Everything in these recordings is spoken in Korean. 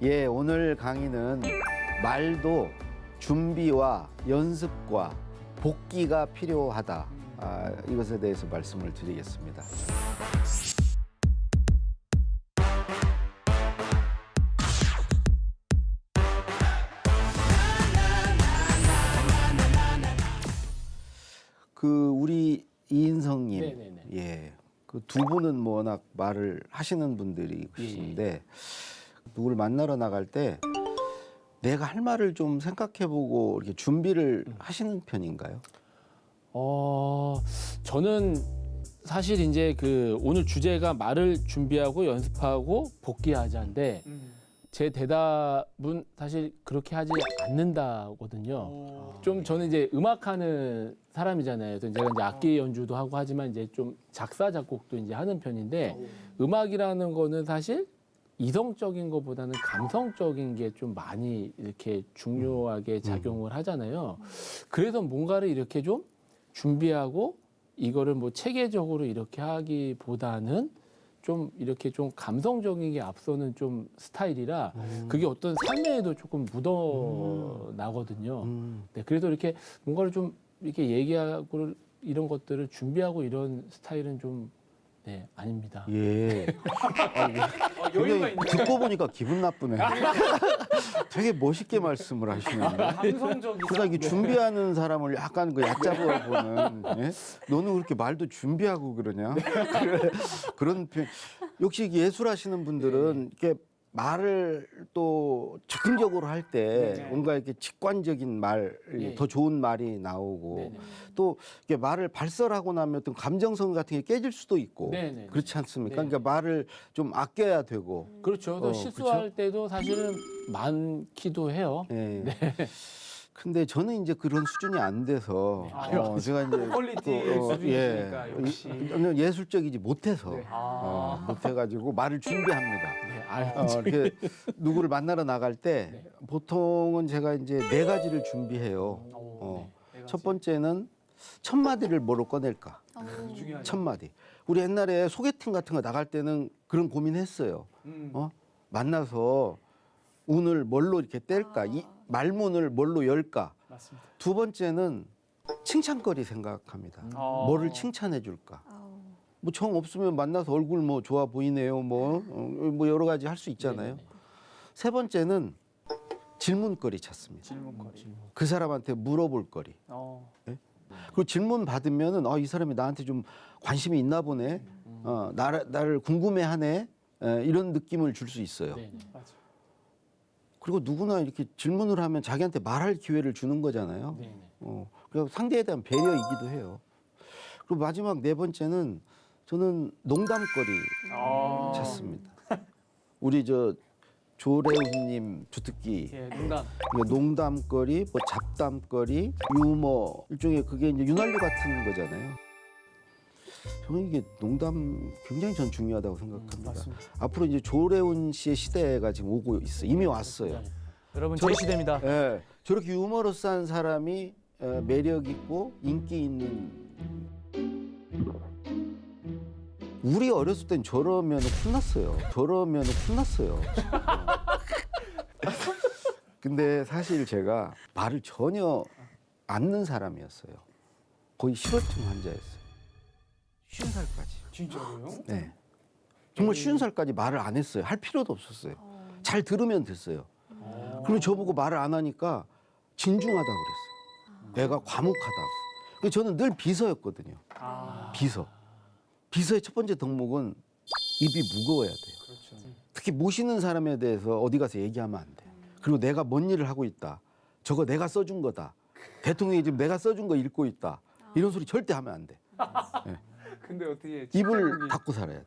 예, 오늘 강의는 말도 준비와 연습과 복기가 필요하다. 이것에 대해서 말씀을 드리겠습니다. 우리 이인성님, 네네네. 예, 그 두 분은 뭐 워낙 말을 하시는 분들이신데 누구를 만나러 나갈 때 내가 할 말을 좀 생각해보고 이렇게 준비를 하시는 편인가요? 저는 사실 이제 오늘 주제가 말을 준비하고 연습하고 복귀하자인데 제 대답은 사실 그렇게 하지 않는다거든요. 좀 저는 이제 음악하는 사람이잖아요. 그래서 제가 이제 악기 연주도 하고 하지만 이제 좀 작사 작곡도 이제 하는 편인데 음악이라는 거는 사실 이성적인 것보다는 감성적인 게 좀 많이 이렇게 중요하게 작용을 하잖아요. 그래서 뭔가를 이렇게 좀 준비하고 이거를 뭐 체계적으로 이렇게 하기보다는 좀 이렇게 좀 감성적인 게 앞서는 좀 스타일이라 그게 어떤 삶에도 조금 묻어 나거든요. 네, 그래도 이렇게 뭔가를 좀 이렇게 얘기하고 이런 것들을 준비하고 이런 스타일은 좀 네, 아닙니다. 예. 여유가 굉장히 듣고 보니까 기분 나쁘네. 되게 멋있게 말씀을 하시는데. 감성적이다. 그러니까 이게 준비하는 사람을 약간 얕잡아 보는. 예? 너는 그렇게 말도 준비하고 그러냐? 그런 편. 역시 예술하시는 분들은 이렇게 말을 또 즉흥적으로 할 때 뭔가 이렇게 직관적인 말, 더 좋은 말이 나오고 또 이렇게 말을 발설하고 나면 어떤 감정성 같은 게 깨질 수도 있고 그렇지 않습니까? 그러니까 말을 좀 아껴야 되고. 그렇죠. 또 실수할 때도 사실은 많기도 해요. 네. 근데 저는 이제 그런 수준이 안 돼서 제가 이제 퀄리티 수준이니까 역시. 예술적이지 못해서 못해가지고 말을 준비합니다. 이렇게 누구를 만나러 나갈 때 보통은 제가 이제 4가지를 준비해요. 첫 번째는 첫 마디를 뭐로 꺼낼까? 중요하죠. 첫 마디. 우리 옛날에 소개팅 같은 거 나갈 때는 그런 고민했어요. 만나서 운을 뭘로 이렇게 뗄까? 이 말문을 뭘로 열까? 맞습니다. 두 번째는 칭찬거리 생각합니다. 뭐를 칭찬해 줄까? 뭐 정 없으면 만나서 얼굴 뭐 좋아 보이네요. 뭐 여러 가지 할 수 있잖아요. 세 번째는 질문거리 찾습니다. 질문거리. 그 사람한테 물어볼 거리. 예? 그리고 질문 받으면은 이 사람이 나한테 좀 관심이 있나 보네. 나를 궁금해하네. 이런 느낌을 줄 수 있어요. 맞아. 그리고 누구나 이렇게 질문을 하면 자기한테 말할 기회를 주는 거잖아요. 그리고 상대에 대한 배려이기도 해요. 그리고 마지막 4번째는 저는 농담거리 찾습니다. 우리 조래훈님 주특기 예, 농담. 농담거리, 뭐 잡담거리, 유머 일종의 그게 이제 윤활유 같은 거잖아요. 저는 이게 농담 굉장히 전 중요하다고 생각합니다. 맞습니다. 앞으로 이제 조래훈 씨의 시대가 지금 오고 있어요. 이미 왔어요. 여러분 저희 시대입니다. 예, 저렇게 유머러스한 사람이 매력 있고 인기 있는. 우리 어렸을 땐 저러면 혼났어요. 근데 사실 제가 말을 전혀 않는 사람이었어요. 거의 실어증 환자였어요. 50살까지. 진짜로요? 네. 정말 50살까지 말을 안 했어요. 할 필요도 없었어요. 잘 들으면 됐어요. 그러면 저보고 말을 안 하니까 진중하다고 그랬어요. 내가 과묵하다고. 그래서 저는 늘 비서였거든요. 비서의 첫 번째 덕목은 입이 무거워야 돼요. 그렇죠. 특히 모시는 사람에 대해서 어디 가서 얘기하면 안 돼. 그리고 내가 뭔 일을 하고 있다. 저거 내가 써준 거다. 대통령이 지금 내가 써준 거 읽고 있다. 이런 소리 절대 하면 안 돼. 네. 근데 어떻게 입을 닫고 살아야 돼.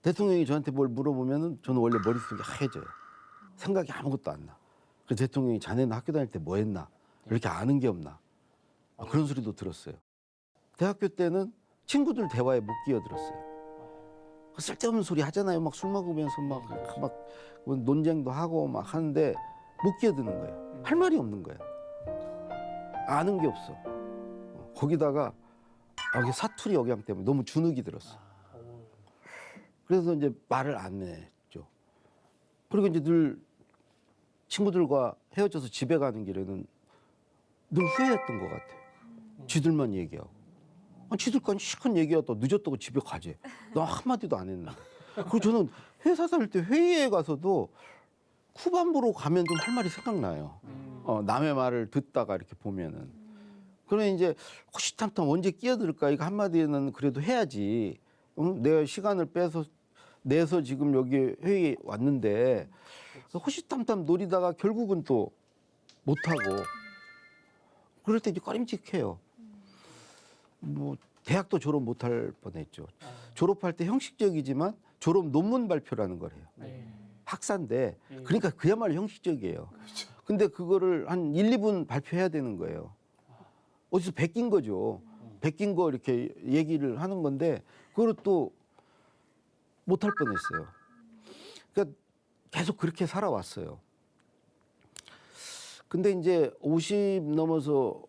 대통령이 저한테 뭘 물어보면은 저는 원래 머릿속이 하얘져요. 생각이 아무것도 안 나. 그래서 대통령이 자네는 학교 다닐 때 뭐 했나? 이렇게 아는 게 없나? 그런 소리도 들었어요. 대학교 때는 친구들 대화에 못 끼어들었어요. 쓸데없는 소리 하잖아요. 막 술 먹으면서 막 논쟁도 하고 막 하는데 못 끼어드는 거예요. 할 말이 없는 거예요. 아는 게 없어. 거기다가 이게 사투리 억양 때문에 너무 주눅이 들었어. 그래서 이제 말을 안 했죠. 그리고 이제 늘 친구들과 헤어져서 집에 가는 길에는 늘 후회했던 것 같아요. 지들만 얘기하고. 지들까지 시큰 얘기하다 늦었다고 집에 가지. 나 한마디도 안 했는데. 그리고 저는 회사 다닐 때 회의에 가서도 후반부로 가면 좀 할 말이 생각나요. 남의 말을 듣다가 이렇게 보면은. 그러면 이제 호시탐탐 언제 끼어들까 이거 한마디는 그래도 해야지. 내가 시간을 내서 지금 여기 회의에 왔는데 호시탐탐 노리다가 결국은 또 못하고 그럴 때 이제 꺼림칙해요. 뭐 대학도 졸업 못할 뻔했죠. 졸업할 때 형식적이지만 졸업 논문 발표라는 걸 해요. 네. 학사인데 그러니까 그야말로 형식적이에요. 근데 그거를 한 1, 2분 발표해야 되는 거예요. 어디서 베낀 거죠. 베낀 거 이렇게 얘기를 하는 건데 그걸 또 못할 뻔했어요. 그러니까 계속 그렇게 살아왔어요. 근데 이제 50 넘어서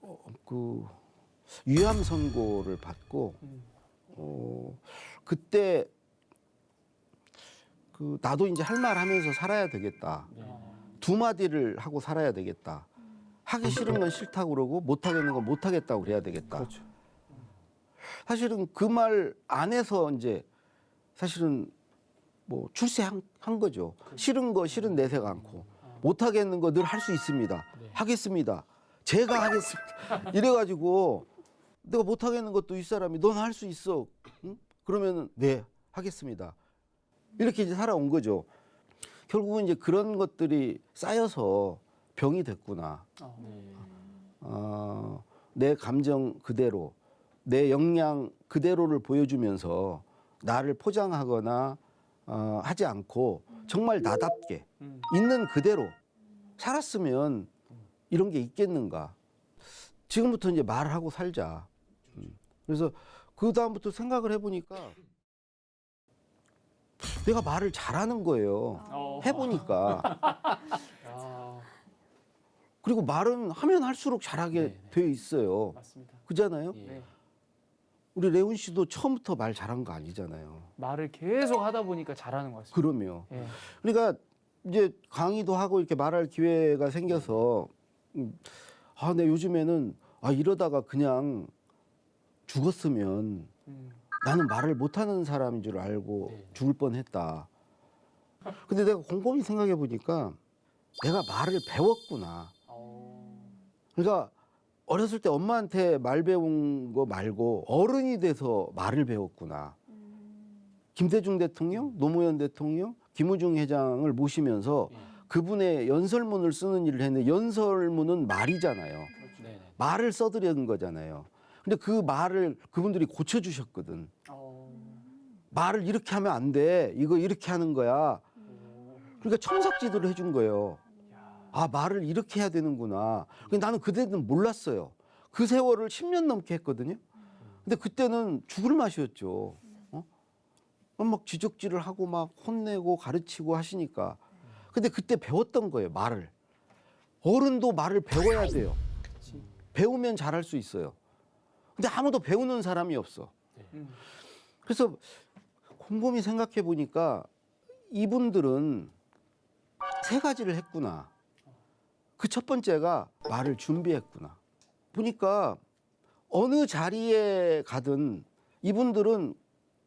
그 위암 선고를 받고 그때 그 나도 이제 할 말 하면서 살아야 되겠다. 두 마디를 하고 살아야 되겠다. 하기 싫은 건 싫다고 그러고 못 하겠는 건 못 하겠다고 그래야 되겠다. 그렇죠. 사실은 그 말 안에서 이제 사실은 뭐 출세한 거죠. 싫은 거 싫은 내색 않고 못 하겠는 거 늘 할 수 있습니다. 하겠습니다. 제가 하겠습니다. 이래가지고 내가 못 하겠는 것도 이 사람이 넌 할 수 있어. 응? 그러면은 네 하겠습니다. 이렇게 이제 살아온 거죠. 결국은 이제 그런 것들이 쌓여서 병이 됐구나. 내 감정 그대로, 내 역량 그대로를 보여주면서 나를 포장하거나 하지 않고 정말 나답게 있는 그대로 살았으면 이런 게 있겠는가. 지금부터 이제 말하고 살자. 그래서 그 다음부터 생각을 해보니까 내가 말을 잘하는 거예요. 해보니까. 그리고 말은 하면 할수록 잘하게 돼 있어요. 맞습니다. 그잖아요. 네. 우리 레온 씨도 처음부터 말 잘한 거 아니잖아요. 말을 계속 하다 보니까 잘하는 것 같습니다. 그럼요. 예. 그러니까 이제 강의도 하고 이렇게 말할 기회가 생겨서 내 요즘에는 이러다가 그냥 죽었으면 나는 말을 못하는 사람인 줄 알고 죽을 뻔했다. 근데 내가 곰곰이 생각해 보니까 내가 말을 배웠구나. 그러니까 어렸을 때 엄마한테 말 배운 거 말고 어른이 돼서 말을 배웠구나. 김대중 대통령, 노무현 대통령, 김우중 회장을 모시면서 그분의 연설문을 쓰는 일을 했는데 연설문은 말이잖아요. 말을 써드리는 거잖아요. 근데 그 말을 그분들이 고쳐주셨거든. 말을 이렇게 하면 안 돼. 이거 이렇게 하는 거야. 그러니까 첨삭지도를 해준 거예요. 말을 이렇게 해야 되는구나. 근데 나는 그때는 몰랐어요. 그 세월을 10년 넘게 했거든요. 근데 그때는 죽을 맛이었죠. 막 지적질을 하고 막 혼내고 가르치고 하시니까. 근데 그때 배웠던 거예요, 말을. 어른도 말을 배워야 돼요. 배우면 잘할 수 있어요. 근데 아무도 배우는 사람이 없어. 그래서 곰곰이 생각해 보니까 이분들은 세 가지를 했구나. 그 첫 번째가 말을 준비했구나. 보니까 어느 자리에 가든 이분들은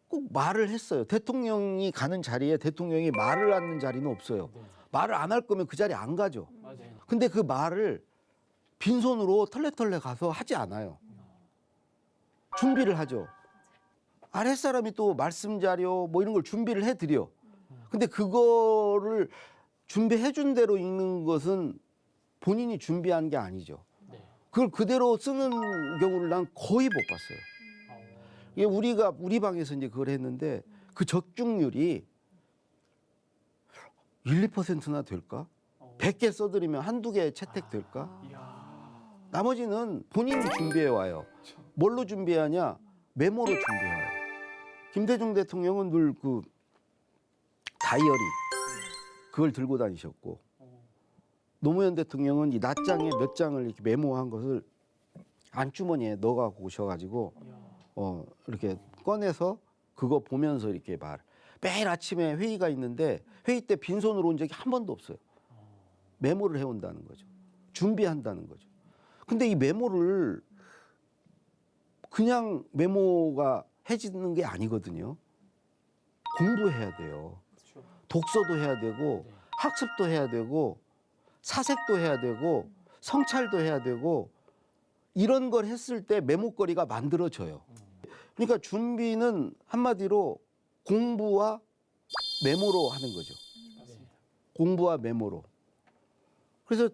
꼭 말을 했어요. 대통령이 가는 자리에 대통령이 말을 하는 자리는 없어요. 말을 안 할 거면 그 자리에 안 가죠. 근데 그 말을 빈손으로 털레털레 가서 하지 않아요. 준비를 하죠. 아랫사람이 또 말씀 자료 뭐 이런 걸 준비를 해드려. 근데 그거를 준비해 준 대로 읽는 것은 본인이 준비한 게 아니죠. 그걸 그대로 쓰는 경우를 난 거의 못 봤어요. 이게 우리 방에서 이제 그걸 했는데 그 적중률이 1, 2%나 될까? 100개 써드리면 한두 개 채택될까? 나머지는 본인이 준비해 와요. 뭘로 준비하냐? 메모로 준비해 와요. 김대중 대통령은 늘 그 다이어리 그걸 들고 다니셨고 노무현 대통령은 이 낱장에 몇 장을 이렇게 메모한 것을 안주머니에 넣어가고 오셔가지고 이렇게 꺼내서 그거 보면서 이렇게 말. 매일 아침에 회의가 있는데 회의 때 빈손으로 온 적이 한 번도 없어요. 메모를 해온다는 거죠. 준비한다는 거죠. 근데 이 메모를 그냥 메모가 해지는 게 아니거든요. 공부해야 돼요. 그렇죠. 독서도 해야 되고 학습도 해야 되고 사색도 해야 되고 성찰도 해야 되고 이런 걸 했을 때 메모거리가 만들어져요. 그러니까 준비는 한마디로 공부와 메모로 하는 거죠. 맞습니다. 공부와 메모로. 그래서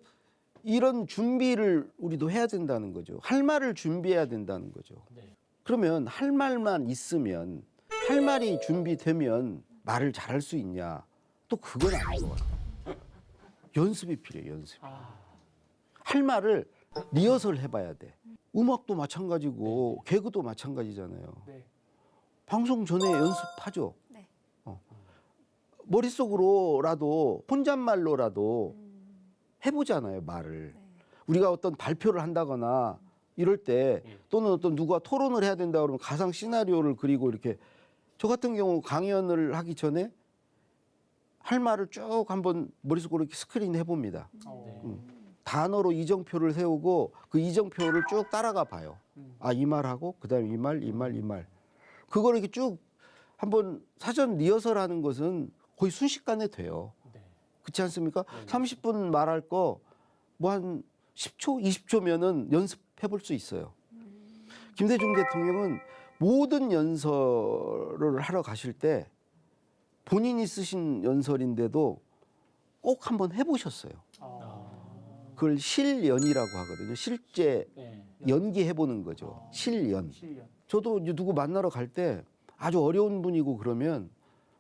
이런 준비를 우리도 해야 된다는 거죠. 할 말을 준비해야 된다는 거죠. 네. 그러면 할 말만 있으면 할 말이 준비되면 말을 잘할 수 있냐? 또 그건 아닌 것 같아요. 연습이 필요해요. 연습. 할 말을 리허설 해봐야 돼. 음악도 마찬가지고 개그도 마찬가지잖아요. 네. 방송 전에 연습하죠. 네. 머릿속으로라도 혼잣말로라도 해보잖아요, 말을. 우리가 어떤 발표를 한다거나 이럴 때 또는 어떤 누가 토론을 해야 된다 그러면 가상 시나리오를 그리고 이렇게 저 같은 경우 강연을 하기 전에 할 말을 쭉 한번 머릿속으로 이렇게 스크린 해봅니다. 단어로 이정표를 세우고 그 이정표를 쭉 따라가 봐요. 아, 이 말하고 그다음에 이 말, 이 말, 이 말. 그걸 이렇게 쭉 한번 사전 리허설하는 것은 거의 순식간에 돼요. 그렇지 않습니까? 30분 말할 거 뭐 한 10초, 20초면은 연습해 볼 수 있어요. 김대중 대통령은 모든 연설을 하러 가실 때 본인이 쓰신 연설인데도 꼭 한번 해보셨어요. 그걸 실연이라고 하거든요. 실제 네. 연기해 보는 거죠. 실연. 실력. 저도 이제 누구 만나러 갈 때 아주 어려운 분이고 그러면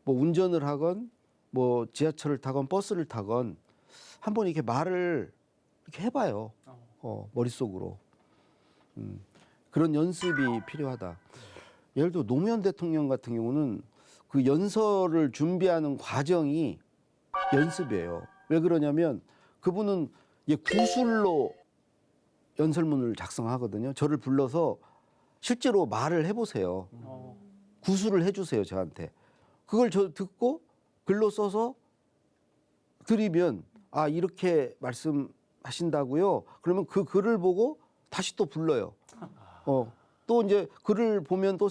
뭐 운전을 하건 뭐 지하철을 타건 버스를 타건 한번 이렇게 말을 이렇게 해봐요. 머릿속으로. 그런 연습이 필요하다. 예를 들어 노무현 대통령 같은 경우는 그 연설을 준비하는 과정이 연습이에요. 왜 그러냐면 그분은 구술로 연설문을 작성하거든요. 저를 불러서 실제로 말을 해보세요. 구술을 해주세요, 저한테. 그걸 저 듣고 글로 써서 드리면 아, 이렇게 말씀하신다고요? 그러면 그 글을 보고 다시 또 불러요. 또 이제 글을 보면 또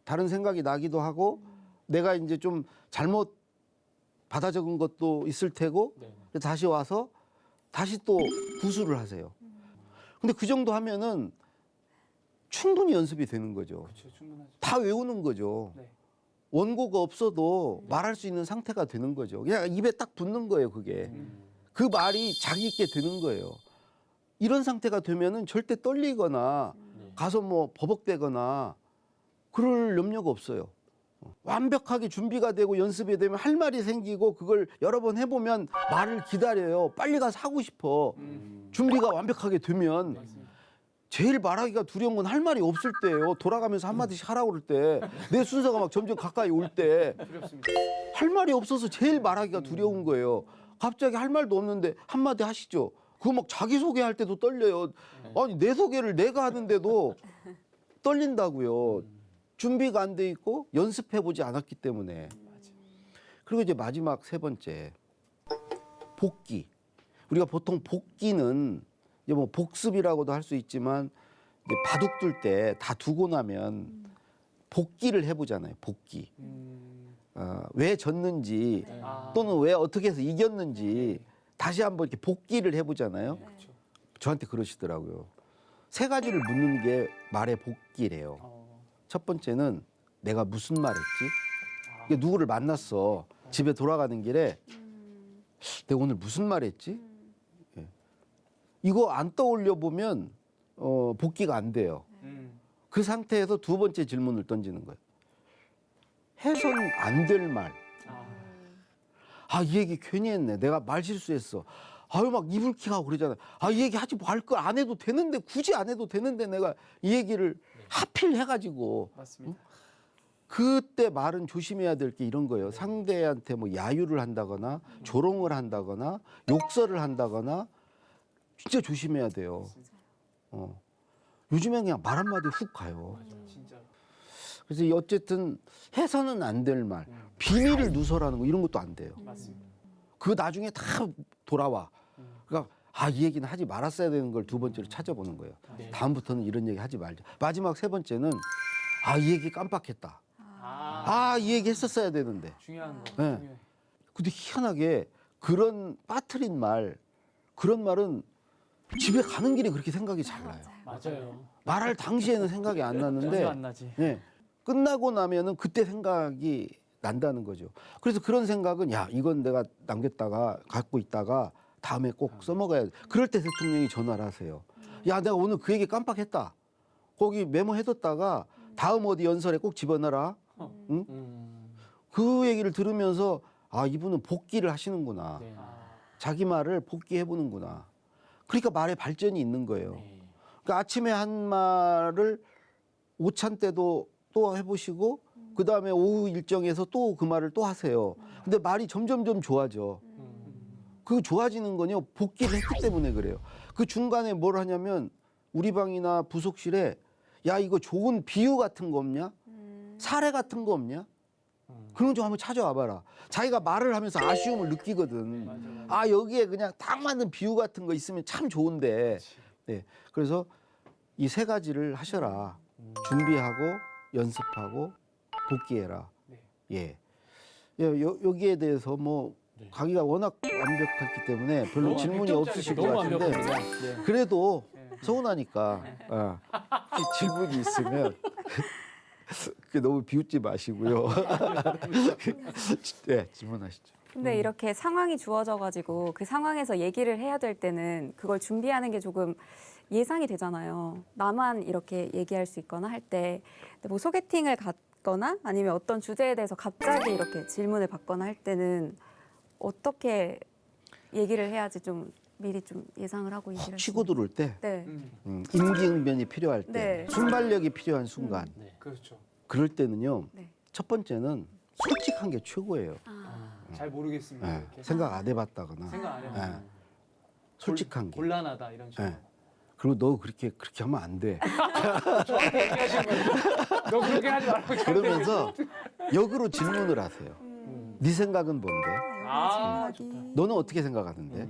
다른 생각이 나기도 하고 내가 이제 좀 잘못 받아 적은 것도 있을 테고 다시 와서 다시 또 구술을 하세요. 근데 그 정도 하면은 충분히 연습이 되는 거죠. 그렇죠. 충분하죠. 다 외우는 거죠. 네. 원고가 없어도 말할 수 있는 상태가 되는 거죠. 그냥 입에 딱 붙는 거예요, 그게. 그 말이 자기 있게 되는 거예요. 이런 상태가 되면은 절대 떨리거나 가서 뭐 버벅대거나 그럴 염려가 없어요. 완벽하게 준비가 되고 연습이 되면 할 말이 생기고 그걸 여러 번 해보면 말을 기다려요. 빨리 가서 하고 싶어. 준비가 완벽하게 되면 제일 말하기가 두려운 건 할 말이 없을 때예요. 돌아가면서 한마디씩 하라고 그럴 때 내 순서가 막 점점 가까이 올 때 두렵습니다. 할 말이 없어서 제일 말하기가 두려운 거예요. 갑자기 할 말도 없는데 한마디 하시죠. 그거 막 자기소개할 때도 떨려요. 아니 내 소개를 내가 하는데도 떨린다고요. 준비가 안 돼 있고 연습해보지 않았기 때문에. 그리고 이제 마지막 세 번째 복기. 우리가 보통 복기는 이제 뭐 복습이라고도 할 수 있지만 이제 바둑 둘 때 다 두고 나면 복기를 해보잖아요. 복기. 왜 졌는지 또는 왜 어떻게 해서 이겼는지 다시 한번 이렇게 복기를 해보잖아요. 저한테 그러시더라고요. 세 가지를 묻는 게 말의 복기래요. 첫 번째는 내가 무슨 말 했지? 이게 누구를 만났어. 집에 돌아가는 길에 내가 오늘 무슨 말 했지? 예. 이거 안 떠올려 보면 복기가 안 돼요. 그 상태에서 두 번째 질문을 던지는 거예요. 해선 안 될 말. 아, 이 얘기 괜히 했네. 내가 말 실수했어. 아유, 막 이불킥하고 그러잖아요. 아, 이 얘기 하지 말 걸 안 해도 되는데, 굳이 안 해도 되는데 내가 이 얘기를 하필 해가지고. 맞습니다. 그때 말은 조심해야 될 게 이런 거예요. 상대한테 뭐 야유를 한다거나 조롱을 한다거나 욕설을 한다거나 진짜 조심해야 돼요. 요즘엔 그냥 말 한마디 훅 가요. 진짜. 그래서 이 어쨌든 해서는 안 될 말, 비밀을 누설하는 거 이런 것도 안 돼요. 맞습니다. 그 나중에 다 돌아와. 그러니까 이 얘기는 하지 말았어야 되는 걸 두 번째로 찾아보는 거예요. 네. 다음부터는 이런 얘기 하지 말자. 마지막 세 번째는 이 얘기 깜빡했다. 이 얘기 했었어야 되는데. 중요한 거. 네. 중요해. 근데 희한하게 그런 빠뜨린 말, 그런 말은 집에 가는 길에 그렇게 생각이 잘 나요. 맞아요. 말할 당시에는 생각이 안 전혀 났는데 안 나지. 끝나고 나면은 그때 생각이 난다는 거죠. 그래서 그런 생각은 이건 내가 남겼다가 갖고 있다가 다음에 꼭 써먹어야 돼. 그럴 때 대통령이 전화를 하세요. 내가 오늘 그 얘기 깜빡했다. 거기 메모해뒀다가 다음 어디 연설에 꼭 집어넣어라. 응? 그 얘기를 들으면서 이분은 복기를 하시는구나. 네. 자기 말을 복기해보는구나. 그러니까 말에 발전이 있는 거예요. 네. 그러니까 아침에 한 말을 오찬 때도 또 해보시고 그 다음에 오후 일정에서 또 그 말을 또 하세요. 근데 말이 점점점 좋아져. 그 좋아지는 건요 복기를 했기 때문에 그래요. 그 중간에 뭘 하냐면 우리 방이나 부속실에 이거 좋은 비유 같은 거 없냐? 사례 같은 거 없냐? 그런 거 좀 한번 찾아와 봐라. 자기가 말을 하면서 아쉬움을 느끼거든. 여기에 그냥 딱 맞는 비유 같은 거 있으면 참 좋은데. 네. 그래서 이 세 가지를 하셔라. 준비하고 연습하고 복기해라. 예. 여기에 대해서 뭐 강의가 워낙 완벽했기 때문에 별로 너무 질문이 없으실 것 너무 같은데 완벽합니다. 네. 그래도 서운하니까 질문이 있으면 너무 비웃지 마시고요. 네, 질문하시죠. 근데 이렇게 상황이 주어져가지고 그 상황에서 얘기를 해야 될 때는 그걸 준비하는 게 조금 예상이 되잖아요. 나만 이렇게 얘기할 수 있거나 할 때. 근데 뭐 소개팅을 갔거나 아니면 어떤 주제에 대해서 갑자기 이렇게 질문을 받거나 할 때는 어떻게 얘기를 해야지 좀 미리 좀 예상을 하고 얘기를 치고 들어올 때 네. 임기응변이 필요할 때 네. 순발력이 필요한 순간 그렇죠. 그럴 때는요 네. 첫 번째는 솔직한 게 최고예요. 잘 모르겠습니다. 예, 이렇게. 생각 안 해봤다거나 생각 안 해요. 예, 솔직한 게. 곤란하다 이런 식으로. 예. 그리고 너 그렇게 하면 안 돼. 얘기하신 거예요. 너 그렇게 하지 말라고. 그러면서 역으로 질문을 하세요. 네 생각은 뭔데? 너는 어떻게 생각하는데?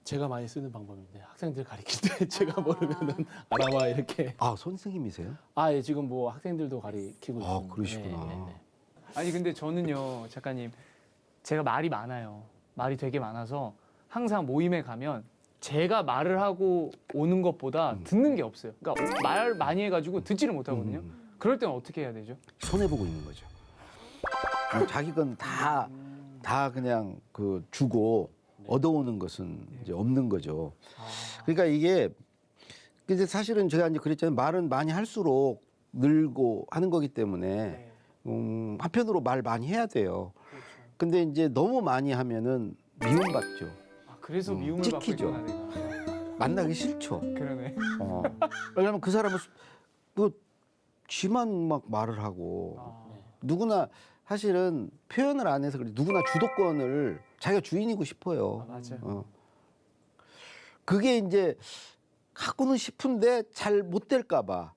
제가 많이 쓰는 방법인데 학생들 가르칠 때 제가 모르면은 알아봐 이렇게. 선생님이세요? 예, 지금 뭐 학생들도 가르치고 있습니다. 그러시구나. 아니 근데 저는요 작가님 제가 말이 많아요. 말이 되게 많아서 항상 모임에 가면 제가 말을 하고 오는 것보다 듣는 게 없어요. 그러니까 말 많이 해가지고 듣지를 못하거든요. 그럴 때는 어떻게 해야 되죠? 손해 보고 있는 거죠. 자기 건 다 그냥 주고 얻어오는 것은 이제 없는 거죠. 그러니까 이게 근데 사실은 제가 이제 그랬잖아요. 말은 많이 할수록 늘고 하는 거기 때문에 한편으로 말 많이 해야 돼요. 그렇죠. 근데 이제 너무 많이 하면은 미움받죠. 그래서 미움을 받고 찍히죠. 있구나 내가. 만나기 싫죠. 그러네. 왜냐하면 그 사람은 쥐만 막 말을 하고 누구나 사실은 표현을 안 해서 그래. 누구나 주도권을 자기가 주인이고 싶어요. 맞아요. 그게 이제 갖고는 싶은데 잘 못 될까 봐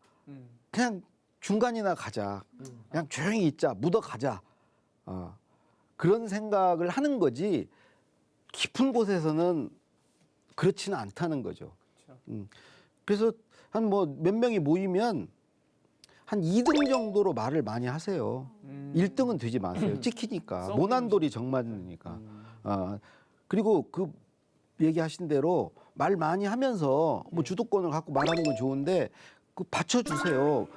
그냥 중간이나 가자. 그냥 조용히 있자. 묻어 가자. 그런 생각을 하는 거지 깊은 곳에서는 그렇지는 않다는 거죠. 그래서 한 몇 명이 모이면 한 2등 정도로 말을 많이 하세요. 1등은 되지 마세요. 찍히니까. 모난돌이 정맞으니까. 그리고 그 얘기하신 대로 말 많이 하면서 뭐 주도권을 갖고 말하는 건 좋은데 그 받쳐주세요.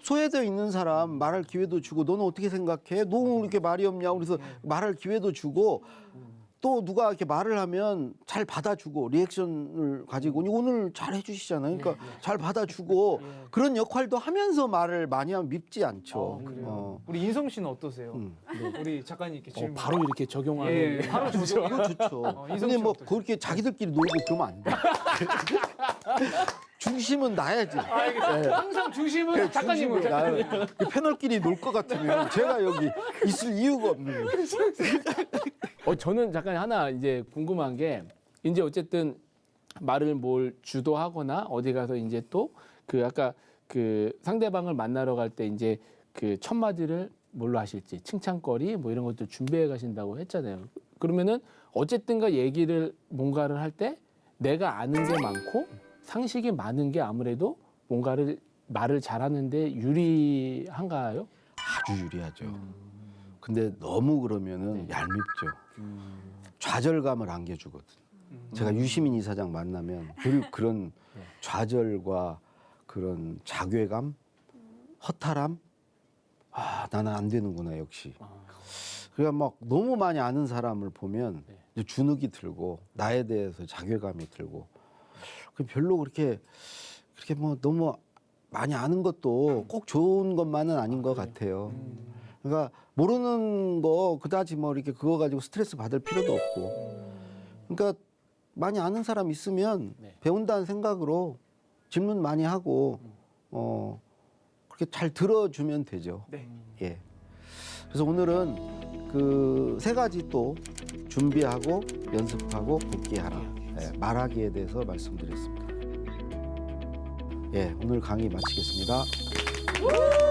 소외되어 있는 사람 말할 기회도 주고 너는 어떻게 생각해? 너 왜 이렇게 말이 없냐? 그래서 말할 기회도 주고 또 누가 이렇게 말을 하면 잘 받아주고 리액션을 가지고 오늘 잘 해주시잖아요. 그러니까 잘 받아주고 그런 역할도 하면서 말을 많이 하면 밉지 않죠. 그래요. 우리 인성 씨는 어떠세요? 우리 작가님께 질문. 바로 이렇게 적용하는. 예, 바로 조정. 이거 좋죠. 인성 근데 씨 뭐 어떠세요? 그렇게 자기들끼리 놀고 그러면 안 돼. 중심은 나야지. 항상 중심은 작가님을. 나야. 패널끼리 놀 것 같으면 제가 여기 있을 이유가 없는 거예요. 저는 잠깐 하나 이제 궁금한 게 이제 어쨌든 말을 뭘 주도하거나 어디 가서 이제 또 그 아까 그 상대방을 만나러 갈 때 이제 그 첫 마디를 뭘로 하실지 칭찬거리 뭐 이런 것들 준비해 가신다고 했잖아요. 그러면은 어쨌든가 얘기를 뭔가를 할 때 내가 아는 게 많고 상식이 많은 게 아무래도 뭔가를 말을 잘하는데 유리한가요? 아주 유리하죠. 근데 너무 그러면은 네. 얄밉죠. 좌절감을 안겨주거든. 제가 유시민 이사장 만나면 늘 그런 네. 좌절과 그런 자괴감, 허탈함, 나는 안 되는구나 역시. 그러니까 막 너무 많이 아는 사람을 보면 네. 이제 주눅이 들고 나에 대해서 자괴감이 들고 별로 그렇게 뭐 너무 많이 아는 것도 꼭 좋은 것만은 아닌 것 같아요. 그러니까 모르는 거 그다지 뭐 이렇게 그거 가지고 스트레스 받을 필요도 없고. 그러니까 많이 아는 사람 있으면 네. 배운다는 생각으로 질문 많이 하고 그렇게 잘 들어주면 되죠. 네. 예. 그래서 오늘은 그 세 가지 또 준비하고 연습하고 복귀하라. 예, 말하기에 대해서 말씀드렸습니다. 예, 오늘 강의 마치겠습니다.